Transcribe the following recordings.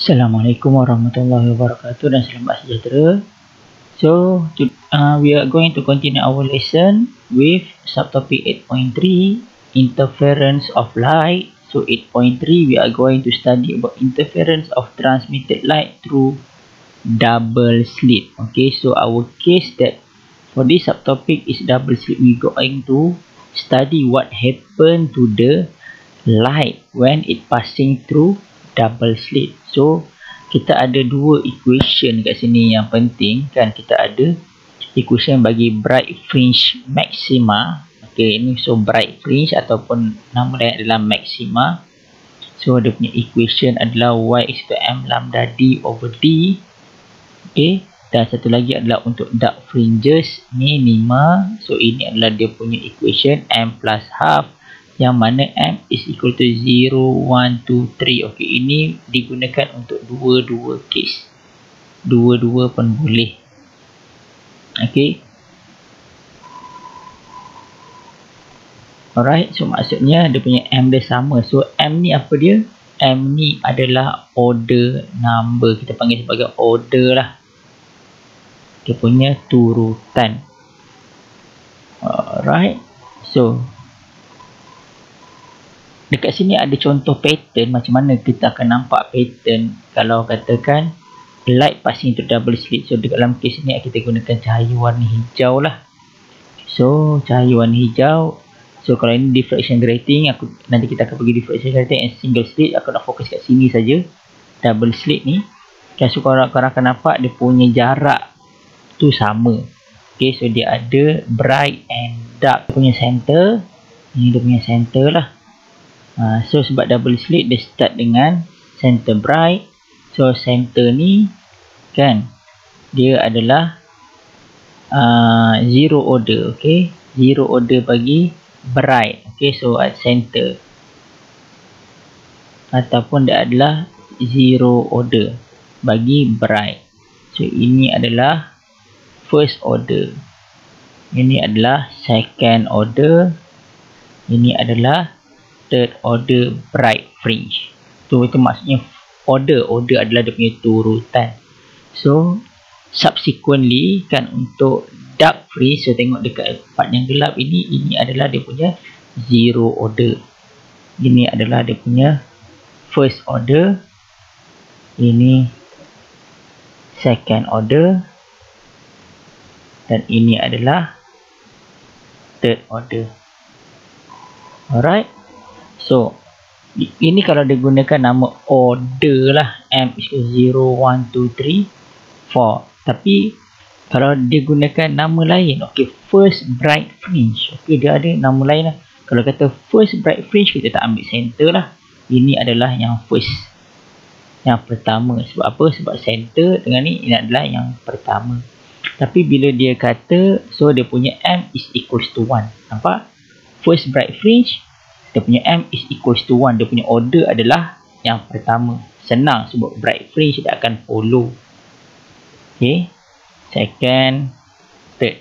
Assalamualaikum warahmatullahi wabarakatuh dan selamat sejahtera. So, we are going to continue our lesson with subtopic 8.3 interference of light. So 8.3 we are going to study about interference of transmitted light through double slit. Okay, so our case that for this subtopic is double slit. We going to study what happened to the light when it passing through double slit. So kita ada dua equation kat sini yang penting kan. Kita ada equation bagi bright fringe maxima. Okay, ini so bright fringe ataupun nama lain adalah maxima. So dia punya equation adalah y is to m lambda d over d. Okay, dan satu lagi adalah untuk dark fringes minima. So ini adalah dia punya equation m plus half, yang mana m is equal to 0, 1, 2, 3. Okey, ini digunakan untuk dua-dua case. Dua-dua pun boleh. Okey. Alright, so maksudnya dia punya m dia sama. So m ni apa dia? M ni adalah order number. Kita panggil sebagai order lah. Dia punya turutan. Alright. So dekat sini ada contoh pattern macam mana kita akan nampak pattern kalau katakan light passing through double slit. So dalam kes ni kita gunakan cahaya warna hijau lah. So cahaya warna hijau. So kalau ini diffraction grating, nanti kita akan pergi diffraction grating and single slit. Aku nak fokus kat sini saja, double slit ni. Okay, so korang akan nampak dia punya jarak tu sama. Okay, so dia ada bright and dark. Dia punya center. Ini dia punya center lah. So sebab double slit dia start dengan center bright. So center ni kan dia adalah zero order. Okay, zero order bagi bright. Okay, so at center, ataupun dia adalah zero order bagi bright. So ini adalah first order, ini adalah second order, ini adalah third order bright fringe. Itu maksudnya order adalah dia punya turutan. So subsequently kan untuk dark fringe, so tengok dekat part yang gelap ini adalah dia punya zero order. Ini adalah dia punya first order, ini second order, dan ini adalah third order. Alright. So ini kalau digunakan nama order lah, m is 0, 1, 2, 3, 4. Tapi kalau digunakan nama lain, okay, first bright fringe, okay, dia ada nama lain lah. Kalau kata first bright fringe, kita tak ambil center lah. Ini adalah yang first, yang pertama. Sebab apa? Sebab center dengan ni, ini adalah yang pertama. Tapi bila dia kata, so dia punya m is equals to 1. Nampak? First bright fringe, dia punya m is equals to 1. Dia punya order adalah yang pertama. Senang sebab bright fringe dia akan follow. Okay, second, third.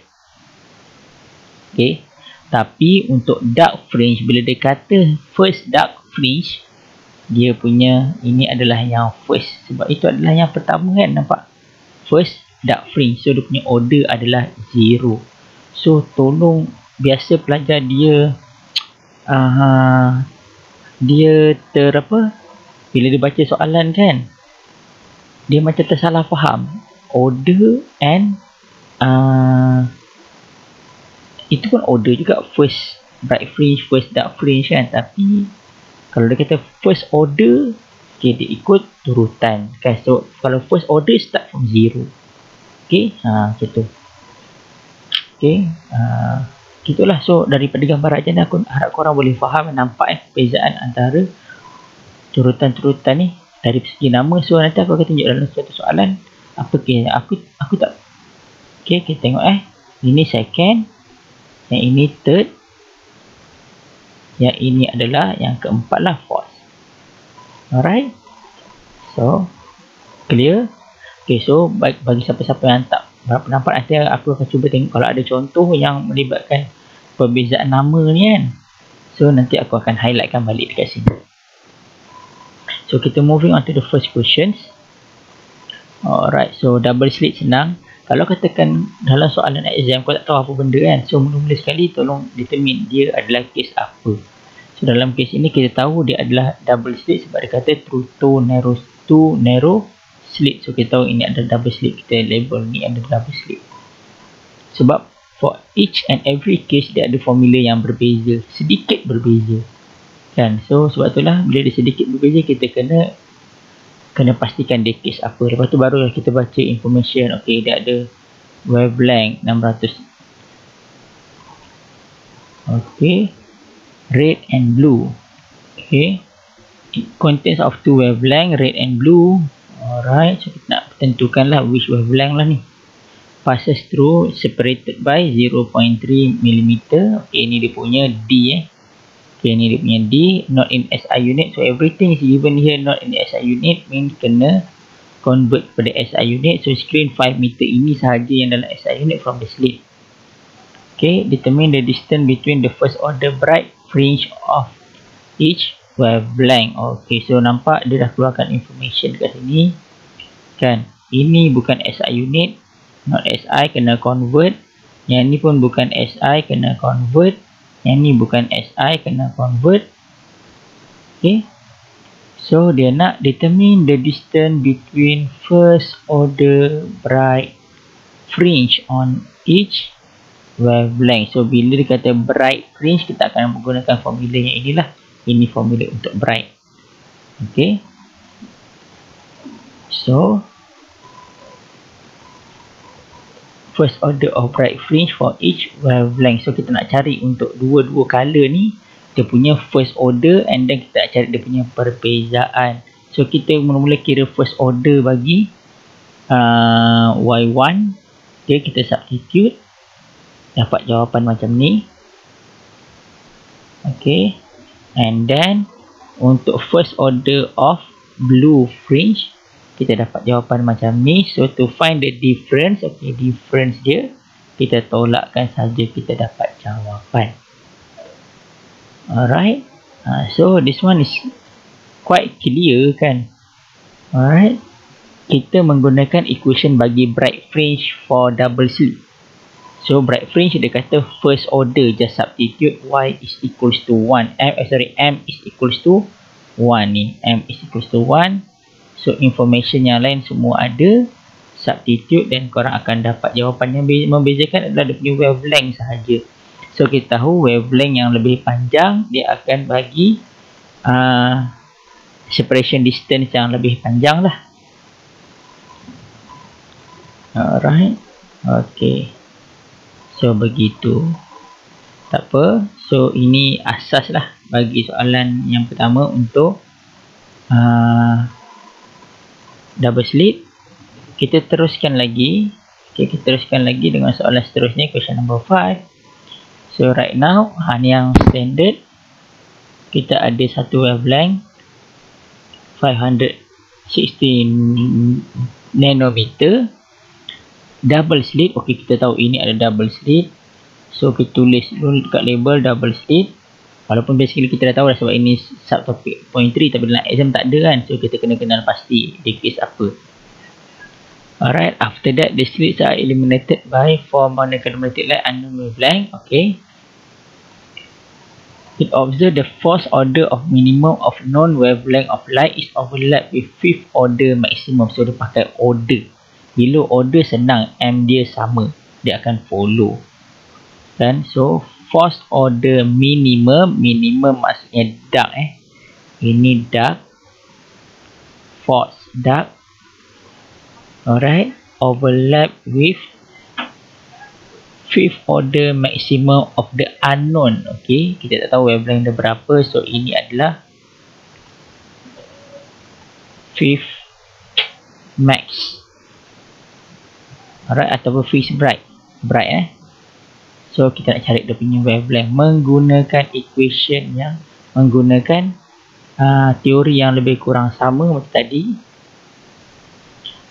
Okay, tapi untuk dark fringe, bila dia kata first dark fringe, dia punya ini adalah yang first. Sebab itu adalah yang pertama kan, nampak? First dark fringe. So dia punya order adalah 0. So tolong, biasa pelajar dia bila dia baca soalan kan, dia macam tersalah faham order and itu pun order juga, first bright fringe, first dark fringe kan. Tapi kalau dia kata first order, okay, dia ikut turutan kan. So kalau first order start from 0. Okay, macam tu. Okay, gitulah. So daripada gambar aja ni, aku harap korang boleh faham dan nampak perbezaan antara turutan-turutan ni dari segi nama. So nanti aku akan tunjuk dalam satu soalan apa ke aku tak. Okay, kita tengok ini second, yang ini third, yang ini adalah yang keempat lah, fourth. Alright, so clear. Okay, so bagi siapa-siapa yang tak berapa nampak, nanti aku akan cuba tengok kalau ada contoh yang melibatkan perbezaan nama ni kan. So nanti aku akan highlightkan balik dekat sini. So kita moving on to the first questions. Alright, so double slit senang. Kalau katakan dalam soalan exam kau tak tahu apa benda kan, so mula-mula sekali tolong determine dia adalah case apa. So dalam case ini kita tahu dia adalah double slit sebab dia kata through two narrow slit. So kita tahu ini adalah double slit, kita label ni adalah double slit. Sebab for each and every case dia ada formula yang berbeza, sedikit berbeza kan. So sebab itulah bila dia sedikit berbeza, kita kena pastikan dia case apa. Lepas tu baru kita baca information. Okay, dia ada wavelength 600. Okay, red and blue. Okay, it contains of two wavelength, red and blue. Alright, so kita nak tentukanlah which wavelength lah ni. Passes through separated by 0.3 mm. Okay, ni dia punya D Okay, ni dia punya D, not in SI unit. So everything is given here not in SI unit, means kena convert kepada SI unit. So screen 5 meter ini sahaja yang dalam SI unit from the slit. Okay, determine the distance between the first order bright fringe of each wavelength. Okay, so nampak dia dah keluarkan information kat sini kan. Ini bukan SI unit, not SI, kena convert. Yang ni pun bukan SI, kena convert. Yang ni bukan SI, kena convert. Okay, so dia nak determine the distance between first order bright fringe on each wavelength. So bila dia kata bright fringe, kita akan menggunakan formula yang inilah. Ini formula untuk bright. Okay, so first order of bright fringe for each wavelength. So kita nak cari untuk dua-dua color ni dia punya first order, and then kita nak cari dia punya perbezaan. So kita mula-mula kira first order bagi Y1. Okay, kita substitute, dapat jawapan macam ni. Okay, and then untuk first order of blue fringe kita dapat jawapan macam ni. So to find the difference, okay, difference dia kita tolakkan saja, kita dapat jawapan. Alright, so this one is quite clear kan. Alright, kita menggunakan equation bagi bright fringe for double slit. So bright fringe dia kata first order, just substitute y is equals to 1, m is equals to 1 ni, m is equals to 1. So information yang lain semua ada, substitute, dan korang akan dapat jawapan. Yang membezakan adalah dia punya wavelength sahaja. So kita tahu wavelength yang lebih panjang dia akan bagi separation distance yang lebih panjang lah. Alright, okay, so begitu, tak apa. So ini asas lah bagi soalan yang pertama untuk double slit. Kita teruskan lagi. Okay, kita teruskan lagi dengan soalan seterusnya, question number 5. So right now, ni yang standard. Kita ada satu wavelength 516 nanometer, double slit. Okay, kita tahu ini ada double slit. So kita tulis dulu dekat label double slit. Walaupun basically kita dah tahu dah sebab ini subtopic point 3, tapi dalam exam tak ada kan. So kita kena kenal pasti dia case apa. Alright, after that the slits are eliminated by 4 monochromatic light unknown wavelength. Okay, it observe the fourth order of minimum of known wavelength of light is overlap with fifth order maximum. So dia pakai order. Bila order senang, M dia sama, dia akan follow kan. So fourth order minimum maksudnya dark ini dark, fourth dark. Alright, overlap with fifth order maximum of the unknown. Okay, kita tak tahu wavelength dia berapa. So ini adalah fifth max. Alright, ataupun fifth bright. So kita nak cari dia punya wavelength menggunakan equation yang menggunakan teori yang lebih kurang sama macam tadi.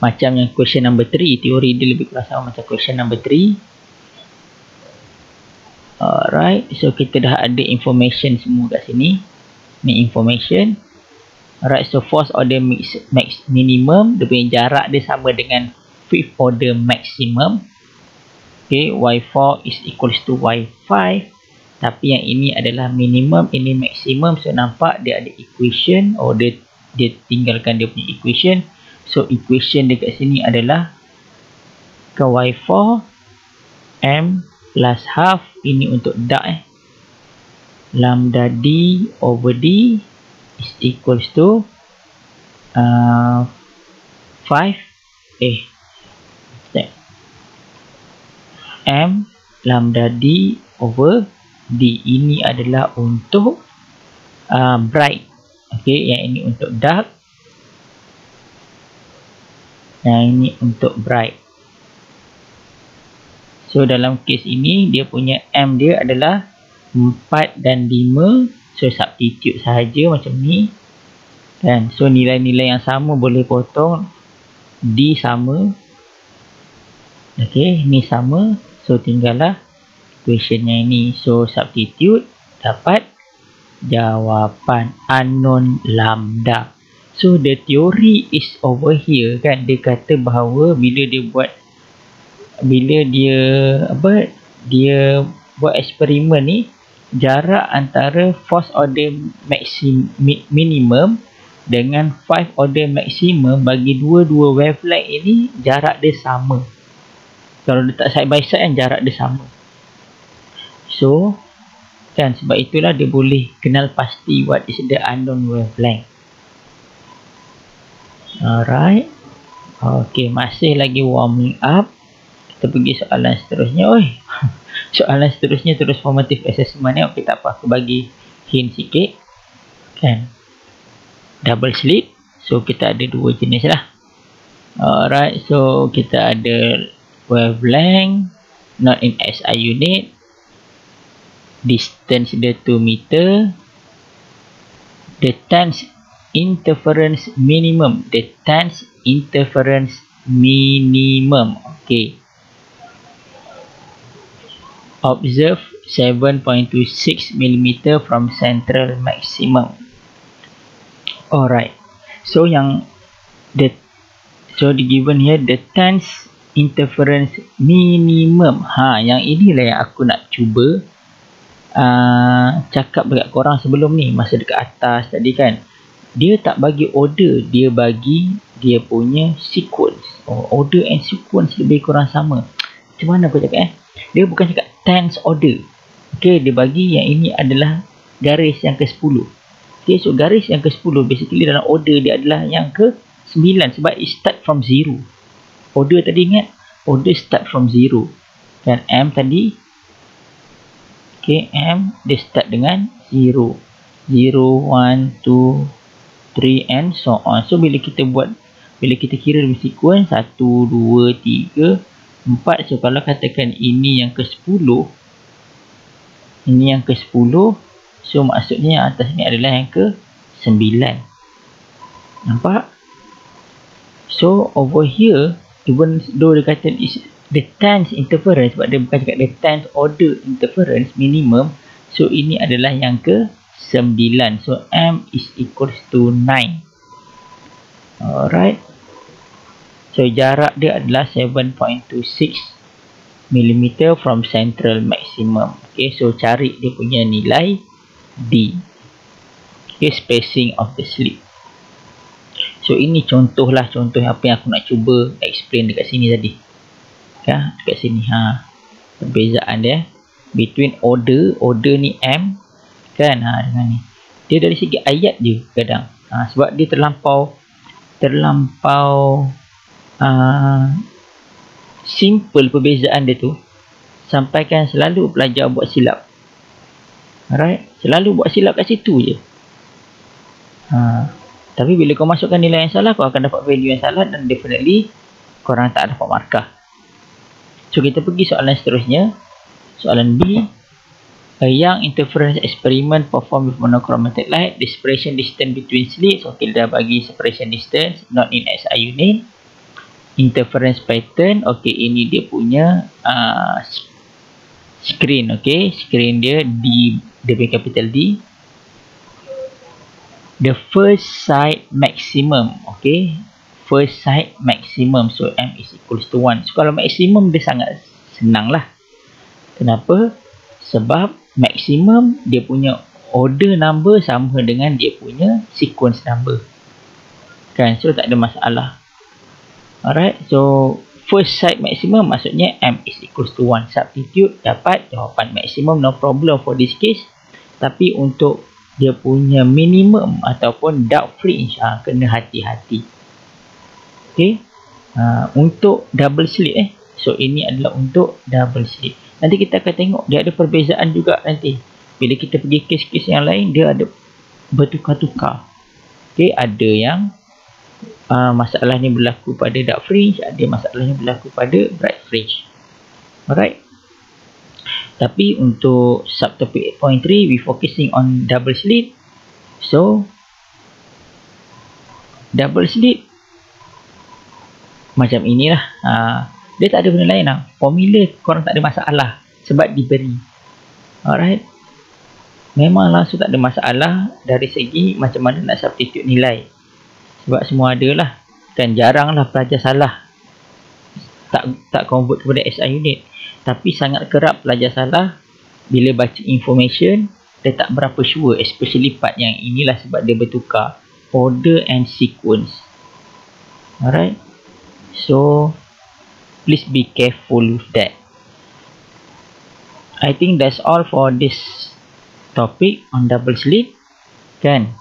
Macam yang question number 3, teori dia lebih kurang sama macam question number 3. Alright, so kita dah ada information semua kat sini. Ni information. Alright, so first order minimum, dia punya jarak dia sama dengan fifth order maximum. Okay, y4 is equals to y5. Tapi yang ini adalah minimum, ini maximum. So nampak dia ada equation, dia tinggalkan dia punya equation. So equation dekat sini adalah ke y4 m plus half, ini untuk dark lambda d over d is equals to 5 m lambda d over d. Ini adalah untuk bright. Okay, yang ini untuk dark, yang ini untuk bright. So dalam kes ini dia punya m dia adalah 4 dan 5. So substitute sahaja macam ni kan. So nilai-nilai yang sama boleh potong. D sama, okey, ni sama. So tinggallah equationnya ini. So substitute, dapat jawapan unknown lambda. So the theory is over here kan. Dia kata bahawa bila dia buat eksperimen ni, jarak antara first order minimum dengan 5 order maximum bagi dua-dua wavelength ini jarak dia sama. Kalau letak side by side kan jarak dia sama. So kan, sebab itulah dia boleh kenal pasti what is the unknown wavelength. Alright. Okay, masih lagi warming up. Kita pergi soalan seterusnya. Soalan seterusnya terus formative assessment ni. Okay, tak apa, aku bagi hint sikit kan. Double slit. So kita ada dua jenis lah. Alright, so kita ada wavelength not in SI unit, distance dia 2 meter, the times interference minimum, okay. Observe 7.26 mm from central maximum. Alright, so the given here the times interference minimum. Yang inilah yang aku nak cuba cakap dekat korang sebelum ni, masa dekat atas tadi kan. Dia tak bagi order, dia bagi dia punya sequence. Order and sequence lebih kurang sama. Macam mana aku cakap dia bukan cakap tens order. Okay, dia bagi yang ini adalah garis yang ke-10. Okay, so garis yang ke-10 basically dalam order dia adalah yang ke-9 sebab it start from 0. Order tadi ingat, order start from 0 kan. M tadi, okay, M dia start dengan 0, 0, 1, 2, 3 and so on. So bila kita kira dalam sequence 1, 2, 3, 4. So kalau katakan ini yang ke-10, ini yang ke-10, so maksudnya yang atas ni adalah yang ke-9. Nampak? So over here, even though dia kata is the times interference, sebab dia bukan cakap the times order interference minimum, so ini adalah yang ke-9. So M is equals to 9. Alright. So jarak dia adalah 7.26 mm from central maximum. Okay, so cari dia punya nilai D. Okay, spacing of the slit. So ini contoh apa yang aku nak cuba explain dekat sini tadi. Okay, dekat sini perbezaan dia between order ni M kan, dengan ni. Dia dari segi ayat je kadang. Sebab dia terlampau simple perbezaan dia tu, sampaikan selalu pelajar buat silap. Alright, selalu buat silap kat situ je. Tapi bila kau masukkan nilai yang salah, kau akan dapat value yang salah dan definitely korang tak dapat markah. So kita pergi soalan seterusnya. Soalan B. A young interference experiment performed with monochromatic light. The separation distance between slits. Okay, dah bagi separation distance not in SI unit. Interference pattern. Okay, ini dia punya screen. Okay, screen dia D, dia punya capital D. the first side maximum. Okay, first side maximum, so M is equals to 1. So kalau maximum dia sangat senang lah. Kenapa? Sebab maximum dia punya order number sama dengan dia punya sequence number kan, so tak ada masalah. Alright, so first side maximum maksudnya M is equals to 1. Substitute, dapat jawapan maximum, no problem for this case. Tapi untuk dia punya minimum ataupun doubt fringe, kena hati-hati. Okay, untuk double slit so ini adalah untuk double slit. Nanti kita akan tengok dia ada perbezaan juga nanti. Bila kita pergi kes-kes yang lain, dia ada bertukar-tukar. Okay, ada yang masalah ni berlaku pada dark fringe, ada masalah ni berlaku pada bright fringe. Alright. Tapi untuk subtopic 8.3, we focusing on double slit. So, double slit macam inilah. Dia tak ada benda lain lah. Formula korang tak ada masalah sebab diberi. Alright. Memang langsung tak ada masalah dari segi macam mana nak substitute nilai. Sebab semua ada lah. Kan jarang lah pelajar salah tak convert kepada SI unit. Tapi sangat kerap pelajar salah bila baca information, dia tak berapa sure, especially part yang inilah sebab dia bertukar order and sequence. Alright, so please be careful with that. I think that's all for this topic on double slit kan.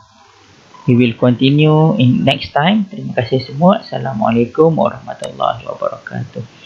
We will continue in next time. Terima kasih semua. Assalamualaikum warahmatullahi wabarakatuh.